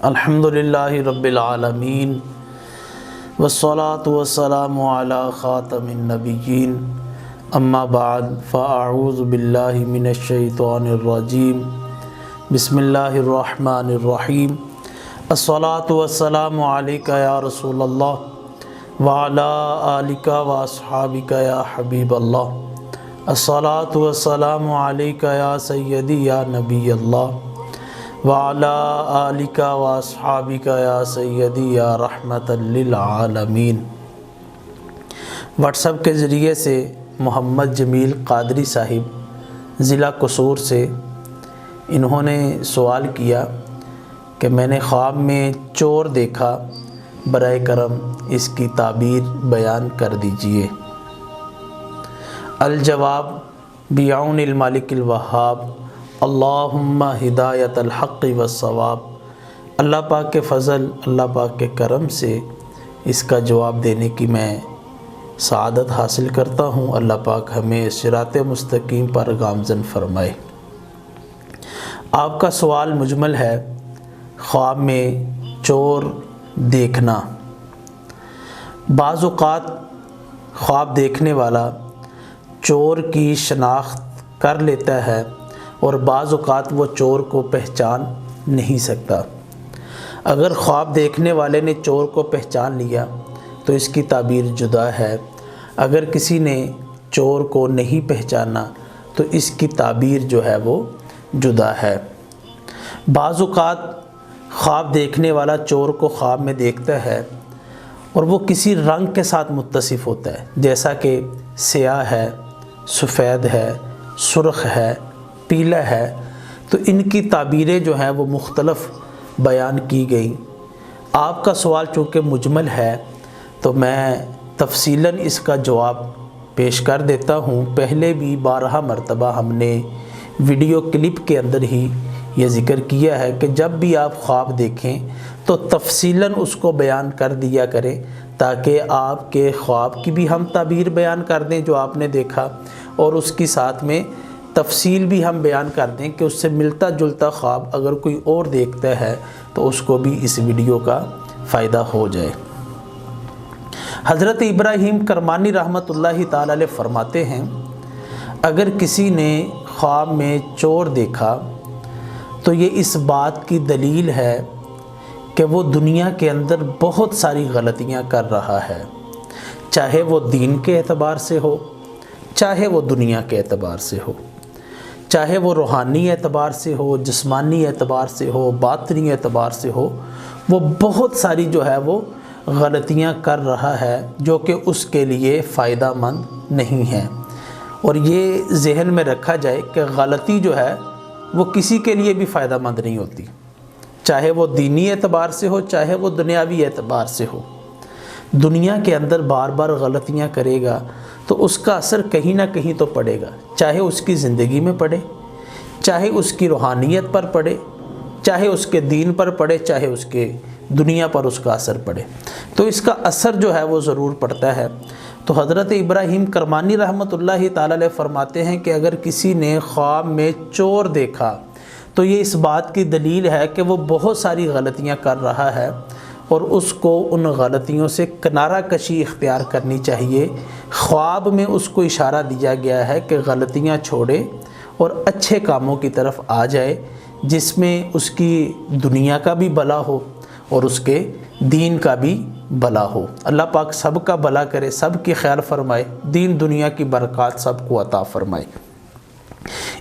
الحمدللہ رب العالمین والصلاة والسلام علی خاتم النبیین اما بعد فاعوذ باللہ من الشیطان الرجیم بسم اللہ الرحمن الرحیم الصلاة والسلام علیکہ یا رسول اللہ وعلی آلکہ واصحابکہ یا حبیب اللہ الصلاة والسلام علیکہ یا سیدی یا نبی اللہ وعلی آلکہ واصحابکہ یا سیدی یا رحمت للعالمین۔ واٹس ایپ کے ذریعے سے محمد جمیل قادری صاحب ضلع قصور سے انہوں نے سوال کیا کہ میں نے خواب میں چور دیکھا، برائے کرم اس کی تعبیر بیان کر دیجئے۔ الجواب بعون المالک الوہاب، اللہم ہدایت الحق والصواب۔ اللہ پاک کے فضل، اللہ پاک کے کرم سے اس کا جواب دینے کی میں سعادت حاصل کرتا ہوں۔ اللہ پاک ہمیں صراط مستقیم پر گامزن فرمائے۔ آپ کا سوال مجمل ہے، خواب میں چور دیکھنا۔ بعض اوقات خواب دیکھنے والا چور کی شناخت کر لیتا ہے اور بعض اوقات وہ چور کو پہچان نہیں سکتا۔ اگر خواب دیکھنے والے نے چور کو پہچان لیا تو اس کی تعبیر جدا ہے، اگر کسی نے چور کو نہیں پہچانا تو اس کی تعبیر جو ہے وہ جدا ہے۔ بعض اوقات خواب دیکھنے والا چور کو خواب میں دیکھتا ہے اور وہ کسی رنگ کے ساتھ متصف ہوتا ہے، جیسا کہ سیاہ ہے، سفید ہے، سرخ ہے، پیلا ہے، تو ان کی تعبیریں جو ہیں وہ مختلف بیان کی گئیں۔ آپ کا سوال چونکہ مجمل ہے تو میں تفصیلاً اس کا جواب پیش کر دیتا ہوں۔ پہلے بھی 12 مرتبہ ہم نے ویڈیو کلپ کے اندر ہی یہ ذکر کیا ہے کہ جب بھی آپ خواب دیکھیں تو تفصیلاً اس کو بیان کر دیا کریں تاکہ آپ کے خواب کی بھی ہم تعبیر بیان کر دیں جو آپ نے دیکھا، اور اس کی ساتھ میں تفصیل بھی ہم بیان کر دیں کہ اس سے ملتا جلتا خواب اگر کوئی اور دیکھتا ہے تو اس کو بھی اس ویڈیو کا فائدہ ہو جائے۔ حضرت ابراہیم کرمانی رحمۃ اللہ تعالی علیہ فرماتے ہیں، اگر کسی نے خواب میں چور دیکھا تو یہ اس بات کی دلیل ہے کہ وہ دنیا کے اندر بہت ساری غلطیاں کر رہا ہے، چاہے وہ دین کے اعتبار سے ہو، چاہے وہ دنیا کے اعتبار سے ہو، چاہے وہ روحانی اعتبار سے ہو، جسمانی اعتبار سے ہو، باطنی اعتبار سے ہو، وہ بہت ساری جو ہے وہ غلطیاں کر رہا ہے جو کہ اس کے لیے فائدہ مند نہیں ہے۔ اور یہ ذہن میں رکھا جائے کہ غلطی جو ہے وہ کسی کے لیے بھی فائدہ مند نہیں ہوتی، چاہے وہ دینی اعتبار سے ہو، چاہے وہ دنیاوی اعتبار سے ہو۔ دنیا کے اندر بار بار غلطیاں کرے گا تو اس کا اثر کہیں نہ کہیں تو پڑے گا، چاہے اس کی زندگی میں پڑے، چاہے اس کی روحانیت پر پڑے، چاہے اس کے دین پر پڑے، چاہے اس کے دنیا پر اس کا اثر پڑے، تو اس کا اثر جو ہے وہ ضرور پڑتا ہے۔ تو حضرت ابراہیم کرمانی رحمۃ اللہ تعالی علیہ فرماتے ہیں کہ اگر کسی نے خواب میں چور دیکھا تو یہ اس بات کی دلیل ہے کہ وہ بہت ساری غلطیاں کر رہا ہے اور اس کو ان غلطیوں سے کنارہ کشی اختیار کرنی چاہیے۔ خواب میں اس کو اشارہ دیا گیا ہے کہ غلطیاں چھوڑے اور اچھے کاموں کی طرف آ جائے، جس میں اس کی دنیا کا بھی بھلا ہو اور اس کے دین کا بھی بھلا ہو۔ اللہ پاک سب کا بھلا کرے، سب کی خیر فرمائے، دین دنیا کی برکات سب کو عطا فرمائے۔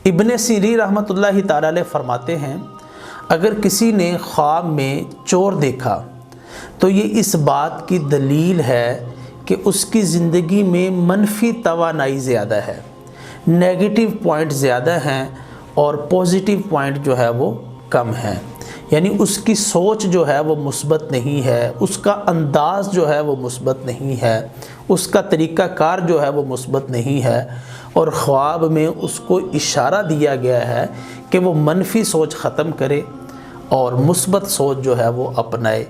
ابن سیرین رحمۃ اللہ تعالی علیہ فرماتے ہیں، اگر کسی نے خواب میں چور دیکھا تو یہ اس بات کی دلیل ہے کہ اس کی زندگی میں منفی توانائی زیادہ ہے، نیگیٹو پوائنٹ زیادہ ہیں اور پوزیٹیو پوائنٹ جو ہے وہ کم ہیں، یعنی اس کی سوچ جو ہے وہ مثبت نہیں ہے، اس کا انداز جو ہے وہ مثبت نہیں ہے، اس کا طریقہ کار جو ہے وہ مثبت نہیں ہے، اور خواب میں اس کو اشارہ دیا گیا ہے کہ وہ منفی سوچ ختم کرے اور مثبت سوچ جو ہے وہ اپنائے،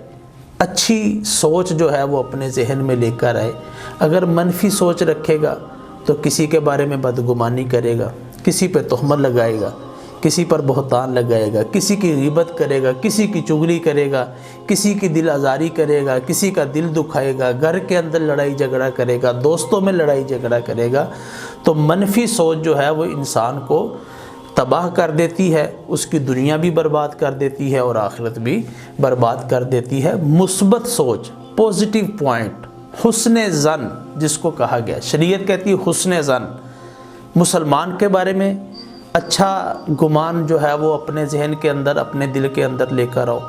اچھی سوچ جو ہے وہ اپنے ذہن میں لے کر آئے۔ اگر منفی سوچ رکھے گا تو کسی کے بارے میں بدگمانی کرے گا، کسی پہ تہمت لگائے گا، کسی پر بہتان لگائے گا، کسی کی غیبت کرے گا، کسی کی چغلی کرے گا، کسی کی دل آزاری کرے گا، کسی کا دل دکھائے گا، گھر کے اندر لڑائی جھگڑا کرے گا، دوستوں میں لڑائی جھگڑا کرے گا، تو منفی سوچ جو ہے وہ انسان کو تباہ کر دیتی ہے، اس کی دنیا بھی برباد کر دیتی ہے اور آخرت بھی برباد کر دیتی ہے۔ مثبت سوچ، پوزیٹیو پوائنٹ، حسن ظن جس کو کہا گیا، شریعت کہتی ہے حسن ظن، مسلمان کے بارے میں اچھا گمان جو ہے وہ اپنے ذہن کے اندر، اپنے دل کے اندر لے کر آؤ،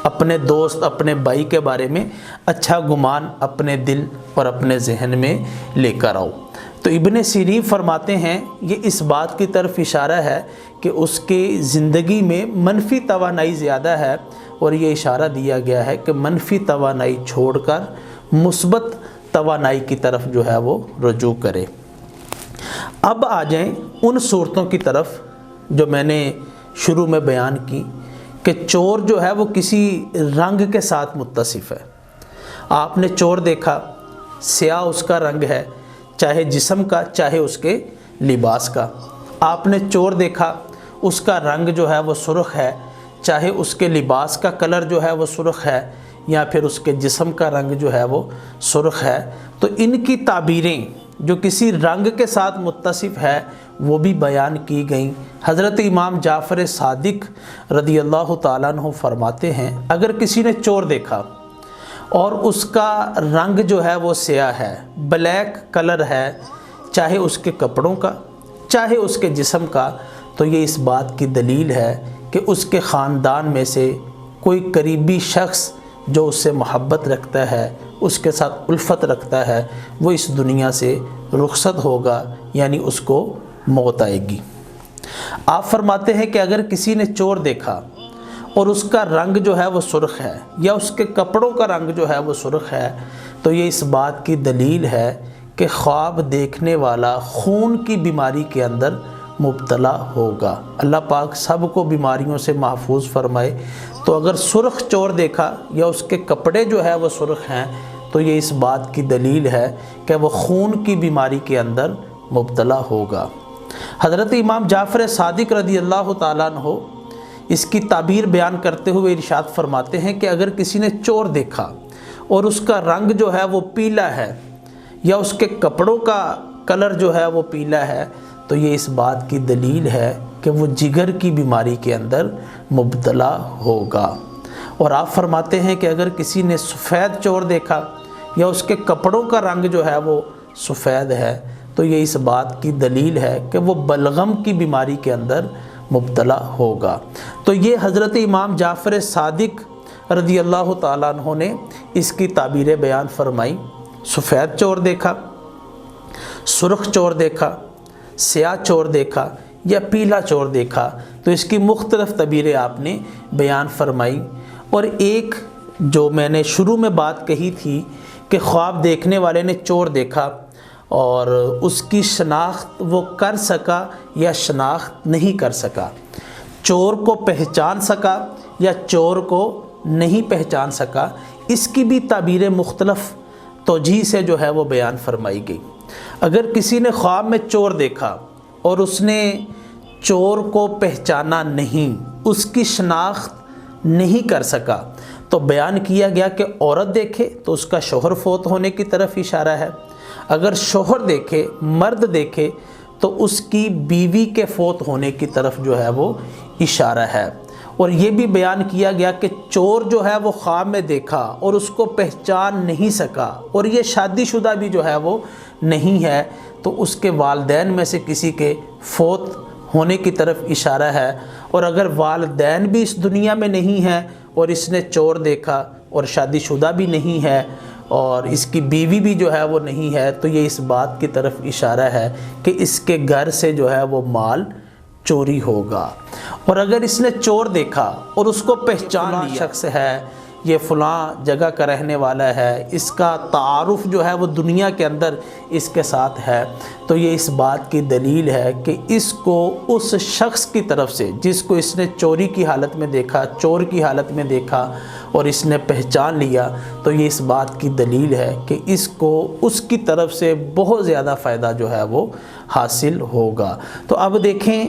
اپنے دوست، اپنے بھائی کے بارے میں اچھا گمان اپنے دل اور اپنے ذہن میں لے کر آؤ۔ تو ابن سیرین فرماتے ہیں یہ اس بات کی طرف اشارہ ہے کہ اس کی زندگی میں منفی توانائی زیادہ ہے، اور یہ اشارہ دیا گیا ہے کہ منفی توانائی چھوڑ کر مثبت توانائی کی طرف جو ہے وہ رجوع کرے۔ اب آ جائیں ان صورتوں کی طرف جو میں نے شروع میں بیان کی کہ چور جو ہے وہ کسی رنگ کے ساتھ متصف ہے۔ آپ نے چور دیکھا، سیاہ اس کا رنگ ہے، چاہے جسم کا چاہے اس کے لباس کا۔ آپ نے چور دیکھا، اس کا رنگ جو ہے وہ سرخ ہے، چاہے اس کے لباس کا کلر جو ہے وہ سرخ ہے یا پھر اس کے جسم کا رنگ جو ہے وہ سرخ ہے۔ تو ان کی تعبیریں جو کسی رنگ کے ساتھ متصف ہے وہ بھی بیان کی گئیں۔ حضرت امام جعفر صادق رضی اللہ تعالیٰ عنہ فرماتے ہیں اگر کسی نے چور دیکھا اور اس کا رنگ جو ہے وہ سیاہ ہے، بلیک کلر ہے، چاہے اس کے کپڑوں کا چاہے اس کے جسم کا، تو یہ اس بات کی دلیل ہے کہ اس کے خاندان میں سے کوئی قریبی شخص جو اس سے محبت رکھتا ہے، اس کے ساتھ الفت رکھتا ہے، وہ اس دنیا سے رخصت ہوگا، یعنی اس کو موت آئے گی۔ آپ فرماتے ہیں کہ اگر کسی نے چور دیکھا اور اس کا رنگ جو ہے وہ سرخ ہے یا اس کے کپڑوں کا رنگ جو ہے وہ سرخ ہے، تو یہ اس بات کی دلیل ہے کہ خواب دیکھنے والا خون کی بیماری کے اندر مبتلا ہوگا۔ اللہ پاک سب کو بیماریوں سے محفوظ فرمائے۔ تو اگر سرخ چور دیکھا یا اس کے کپڑے جو ہے وہ سرخ ہیں تو یہ اس بات کی دلیل ہے کہ وہ خون کی بیماری کے اندر مبتلا ہوگا۔ حضرت امام جعفر صادق رضی اللہ تعالیٰ عنہ اس کی تعبیر بیان کرتے ہوئے ارشاد فرماتے ہیں کہ اگر کسی نے چور دیکھا اور اس کا رنگ جو ہے وہ پیلا ہے یا اس کے کپڑوں کا کلر جو ہے وہ پیلا ہے، تو یہ اس بات کی دلیل ہے کہ وہ جگر کی بیماری کے اندر مبتلا ہوگا۔ اور آپ فرماتے ہیں کہ اگر کسی نے سفید چور دیکھا یا اس کے کپڑوں کا رنگ جو ہے وہ سفید ہے، تو یہ اس بات کی دلیل ہے کہ وہ بلغم کی بیماری کے اندر مبتلا ہوگا۔ تو یہ حضرت امام جعفر صادق رضی اللہ تعالیٰ عنہ نے اس کی تعبیریں بیان فرمائی۔ سفید چور دیکھا، سرخ چور دیکھا، سیاہ چور دیکھا یا پیلا چور دیکھا، تو اس کی مختلف تعبیریں آپ نے بیان فرمائی۔ اور ایک جو میں نے شروع میں بات کہی تھی کہ خواب دیکھنے والے نے چور دیکھا اور اس کی شناخت وہ کر سکا یا شناخت نہیں کر سکا، چور کو پہچان سکا یا چور کو نہیں پہچان سکا، اس کی بھی تعبیریں مختلف توجیہ سے جو ہے وہ بیان فرمائی گئی۔ اگر کسی نے خواب میں چور دیکھا اور اس نے چور کو پہچانا نہیں، اس کی شناخت نہیں کر سکا، تو بیان کیا گیا کہ عورت دیکھے تو اس کا شوہر فوت ہونے کی طرف اشارہ ہے، اگر شوہر دیکھے، مرد دیکھے، تو اس کی بیوی کے فوت ہونے کی طرف جو ہے وہ اشارہ ہے۔ اور یہ بھی بیان کیا گیا کہ چور جو ہے وہ خواب میں دیکھا اور اس کو پہچان نہیں سکا اور یہ شادی شدہ بھی جو ہے وہ نہیں ہے، تو اس کے والدین میں سے کسی کے فوت ہونے کی طرف اشارہ ہے۔ اور اگر والدین بھی اس دنیا میں نہیں ہیں اور اس نے چور دیکھا اور شادی شدہ بھی نہیں ہے اور اس کی بیوی بھی جو ہے وہ نہیں ہے، تو یہ اس بات کی طرف اشارہ ہے کہ اس کے گھر سے جو ہے وہ مال چوری ہوگا۔ اور اگر اس نے چور دیکھا اور اس کو پہچان لیا، شخص ہے یہ فلاں جگہ کا رہنے والا ہے، اس کا تعارف جو ہے وہ دنیا کے اندر اس کے ساتھ ہے، تو یہ اس بات کی دلیل ہے کہ اس کو اس شخص کی طرف سے جس کو اس نے چوری کی حالت میں دیکھا، چور کی حالت میں دیکھا اور اس نے پہچان لیا، تو یہ اس بات کی دلیل ہے کہ اس کو اس کی طرف سے بہت زیادہ فائدہ جو ہے وہ حاصل ہوگا۔ تو اب دیکھیں